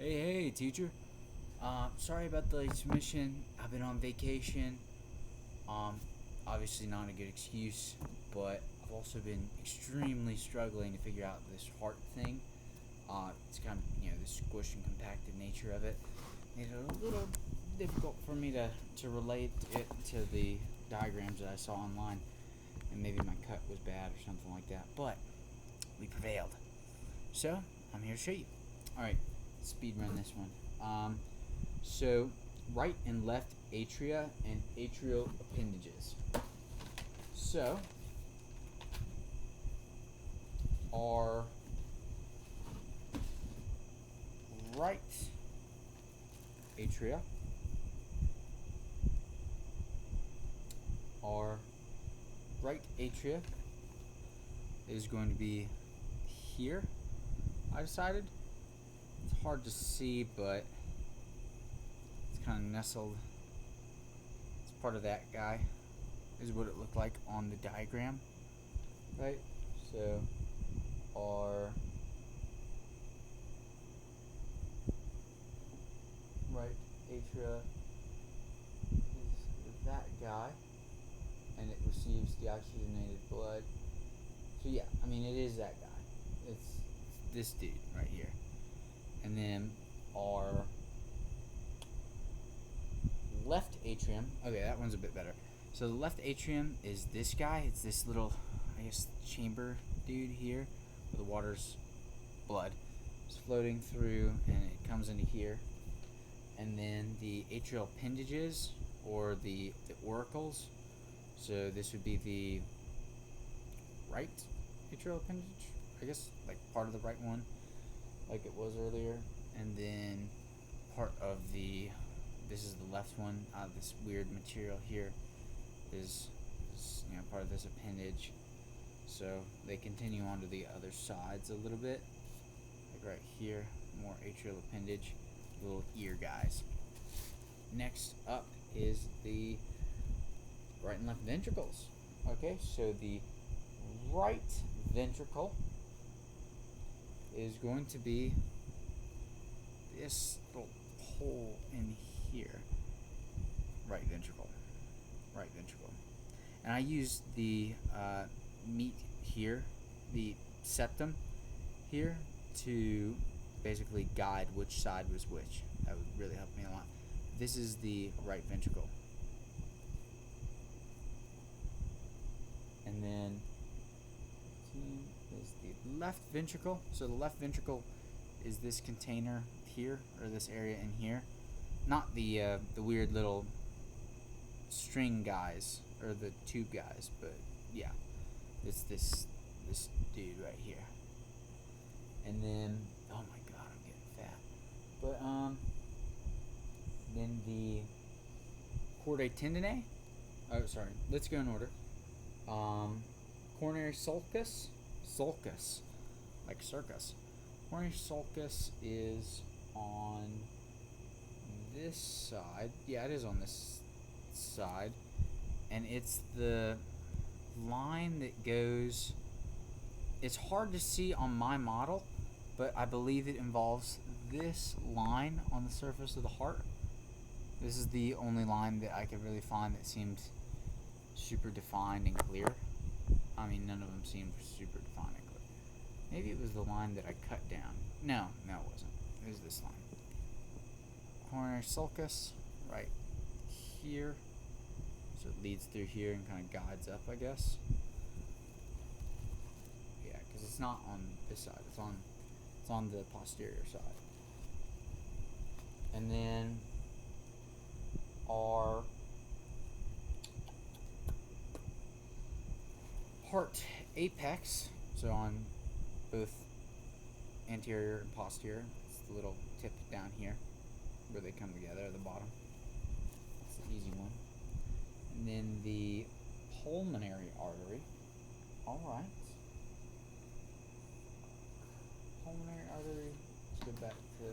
Hey, teacher. Sorry about the late submission. I've been on vacation. Um, Obviously not a good excuse, but I've also been extremely struggling to figure out this heart thing. It's kind of, the squished and compacted nature of it. Made it a little difficult for me to relate it to the diagrams that I saw online. And maybe my cut was bad or something like that. But we prevailed. So, I'm here to show you. Alright, speed run this one. So, right and left atria and atrial appendages. So, our right atria, our right atria is going to be here, I decided. It's hard to see, but it's kind of nestled. It's part of that guy, is what it looked like on the diagram, right? So, our right atria is that guy, and it receives deoxygenated blood. So yeah, I mean, it is that guy. It's this dude right here. And then our left atrium, okay, that one's a bit better. So the left atrium is this guy. It's this little, I guess, chamber dude here where the water's blood is floating through and it comes into here. And then the atrial appendages, or the auricles. So this would be the right atrial appendage, I guess, like part of the right one, like it was earlier. And then part of the, this is the left one. This weird material here is part of this appendage. So they continue onto the other sides a little bit, like right here, more atrial appendage, little ear guys. Next up is the right and left ventricles. Okay, so the right ventricle is going to be this little hole in here. Right ventricle. Right ventricle. And I used the meat here, the septum here, to basically guide which side was which. That would really help me a lot. This is the right ventricle. And then is the left ventricle. So the left ventricle is this container here, or this area in here. Not the weird little string guys, or the tube guys, but yeah, it's this dude right here. And then, oh my god, I'm getting fat. But then the chordae tendineae. Oh, sorry. Let's go in order. Coronary sulcus, like circus. Coronary sulcus is on this side. Yeah, it is on this side, and it's the line that goes. It's hard to see on my model, but I believe it involves this line on the surface of the heart. This is the only line that I could really find that seemed super defined and clear. I mean, none of them seemed super defined and clear. Maybe it was the line that I cut down. No, it wasn't. It was this line. Coronary sulcus, right here. So it leads through here and kind of guides up, I guess. Yeah, because it's not on this side. It's on the posterior side. And then our heart apex, so on both anterior and posterior, it's the little tip down here where they come together at the bottom. That's the easy one. And then the pulmonary artery. Alright. Pulmonary artery, let's go back to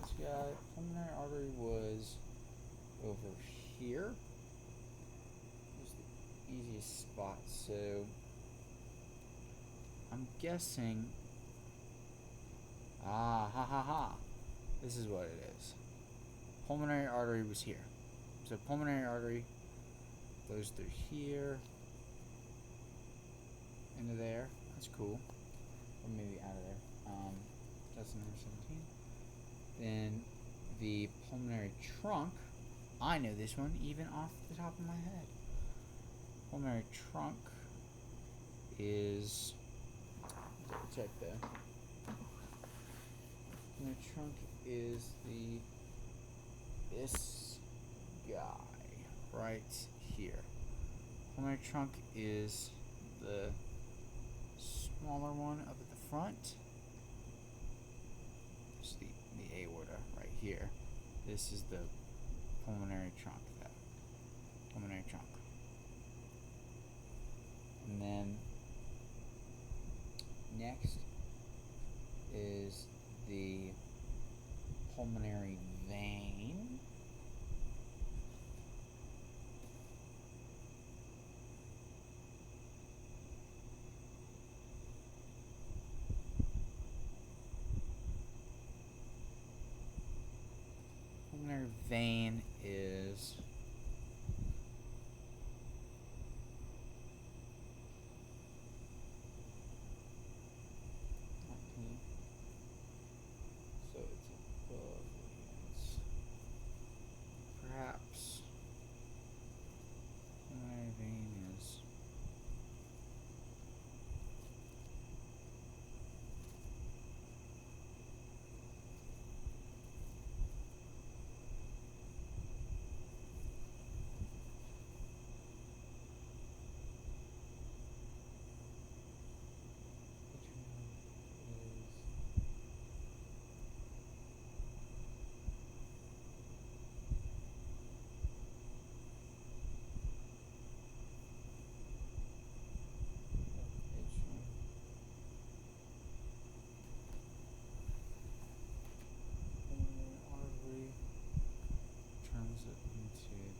this guy. Pulmonary artery was over here. Easiest spot, so I'm guessing. Ha ha ha. this is what it is. Pulmonary artery was here. So pulmonary artery goes through here into there. That's cool. Or maybe out of there. That's number 17. Then the pulmonary trunk. I know this one even off the top of my head. Pulmonary trunk is, double check there. Pulmonary trunk is this guy right here. Pulmonary trunk is the smaller one up at the front. It's the aorta right here. This is the pulmonary trunk. That pulmonary trunk. And then next is the pulmonary vein. Pulmonary vein is so it's above Williams. Perhaps pulmonary vein is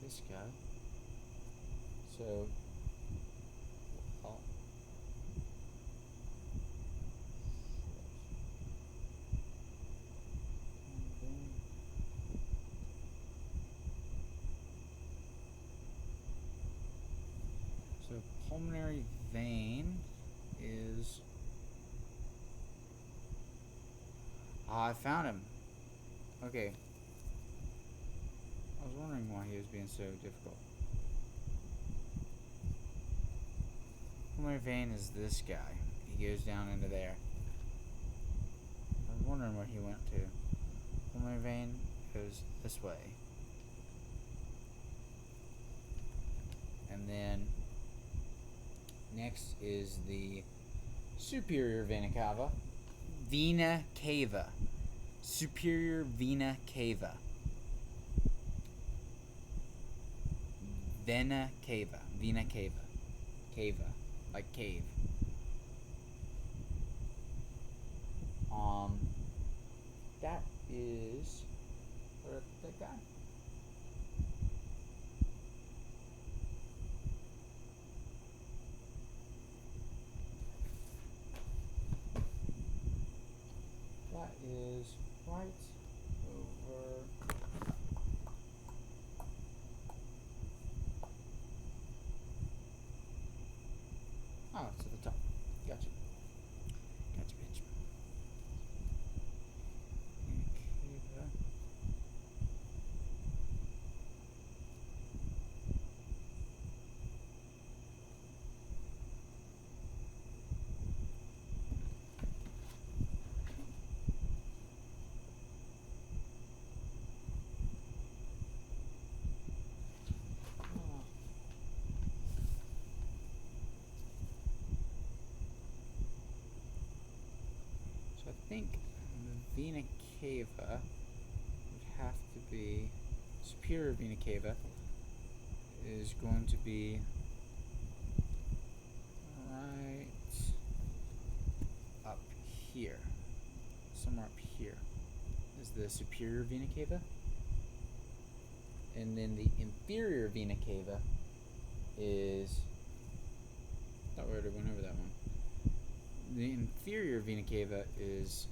this guy. So, oh. So pulmonary vein is, I found him. Okay. I was wondering why he was being so difficult. Pulmonary vein is this guy. He goes down into there. I was wondering where he went to. Pulmonary vein goes this way. And then next is the superior vena cava. Vena cava. Superior vena cava. Vena cava. Vena cava. Cava. Like cave. That is where that guy. That is right over. Oh, it's at the top. Gotcha. Gotcha, bitch. Okay. So I think the vena cava would have to be, superior vena cava is going to be right up here. Somewhere up here is the superior vena cava. And then the inferior vena cava is, I thought we already went over that one. The inferior vena cava is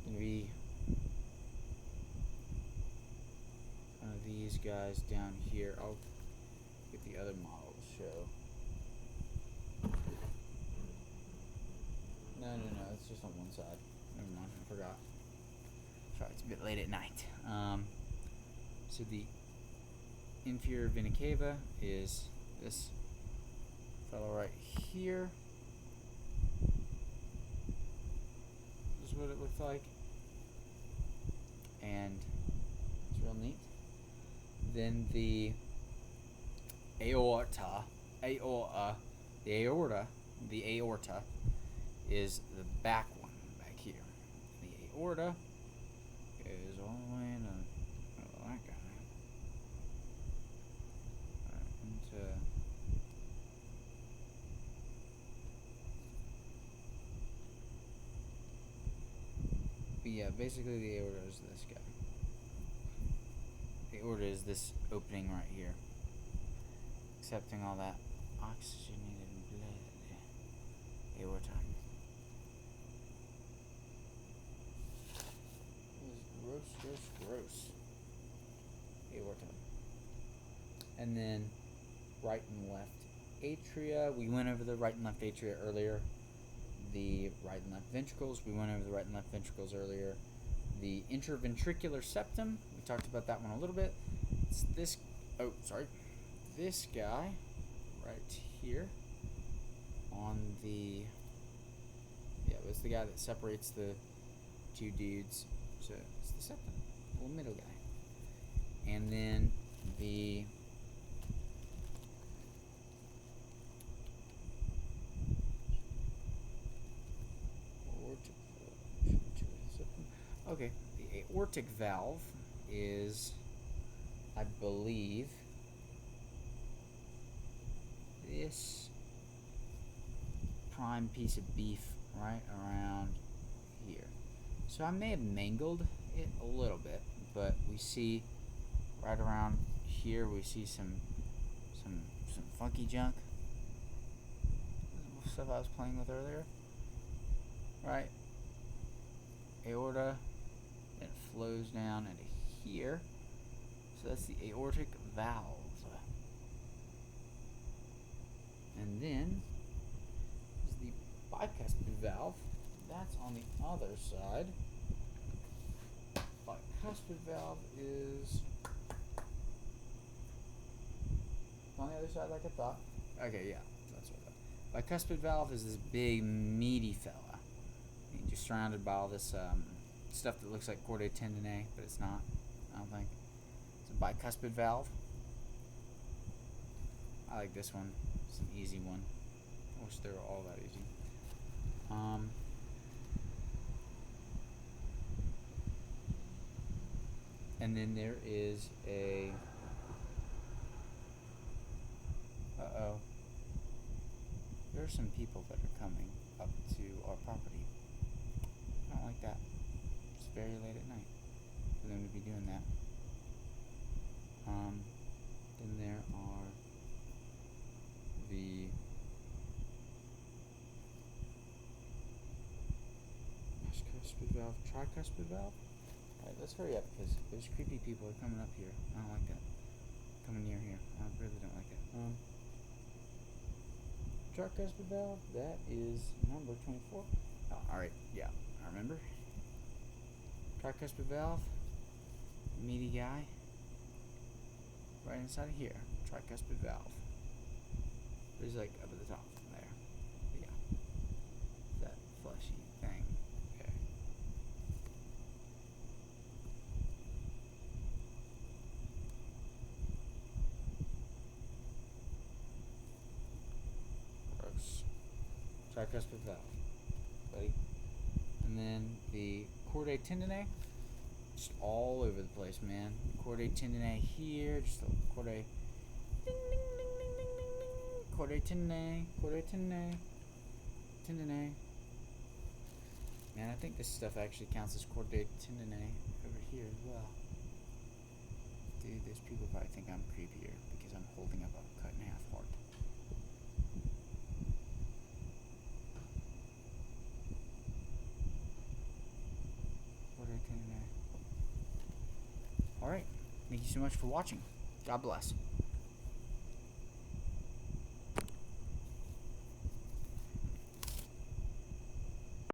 going to be one of these guys down here. I'll get the other model to show. No, it's just on one side. Never mind, I forgot. Sorry, it's a bit late at night. So the inferior vena cava is this fellow right here. This is what it looks like. And it's real neat. Then the aorta is the back one back here. The aorta goes all the way to that guy. Into but yeah, basically the aorta is this guy. The aorta is this opening right here. Accepting all that oxygenated blood. Aorta. Gross. Aorta. And then right and left atria. We went over the right and left atria earlier. The right and left ventricles. We went over the right and left ventricles earlier. The interventricular septum. We talked about that one a little bit. It's this. Oh, sorry. This guy right here on the. Yeah, it's the guy that separates the two dudes. So it's the septum, the little middle guy. And then the okay, the aortic valve is, I believe, this prime piece of beef right around here. So I may have mangled it a little bit, but we see right around here we see some funky junk. Stuff I was playing with earlier. Right? Aorta, and it flows down into here. So that's the aortic valve. And then is the bicuspid valve. That's on the other side. Bicuspid valve is on the other side like I thought. Okay, yeah, that's what I thought. Bicuspid valve is this big meaty fella. Just surrounded by all this stuff that looks like chordae tendineae, but it's not, I don't think. It's a bicuspid valve. I like this one. It's an easy one. I wish they were all that easy. And then there is a there are some people that are coming up to our property. I don't like that. It's very late at night for them to be doing that. Then there are the bicuspid valve, tricuspid valve. Alright, let's hurry up because those creepy people are coming up here. I don't like that. Coming near here. I really don't like it. Tricuspid valve, that is number 24. Oh, alright, yeah, I remember. Tricuspid valve, meaty guy, right inside of here. Tricuspid valve. There's like up at the top there. But yeah. That fleshy thing. Okay. Gross. Tricuspid valve. Buddy. And then the chordae tendineae. Just all over the place, man. Chordae tendineae here. Just a chordae. Ding, ding, ding, ding, ding, ding, ding. Chordae tendineae. Chordae tendineae. Tendineae. Man, I think this stuff actually counts as chordae tendineae over here as well. Dude, those people probably think I'm creepier because I'm holding up a cut in half heart. All right. Thank you so much for watching. God bless.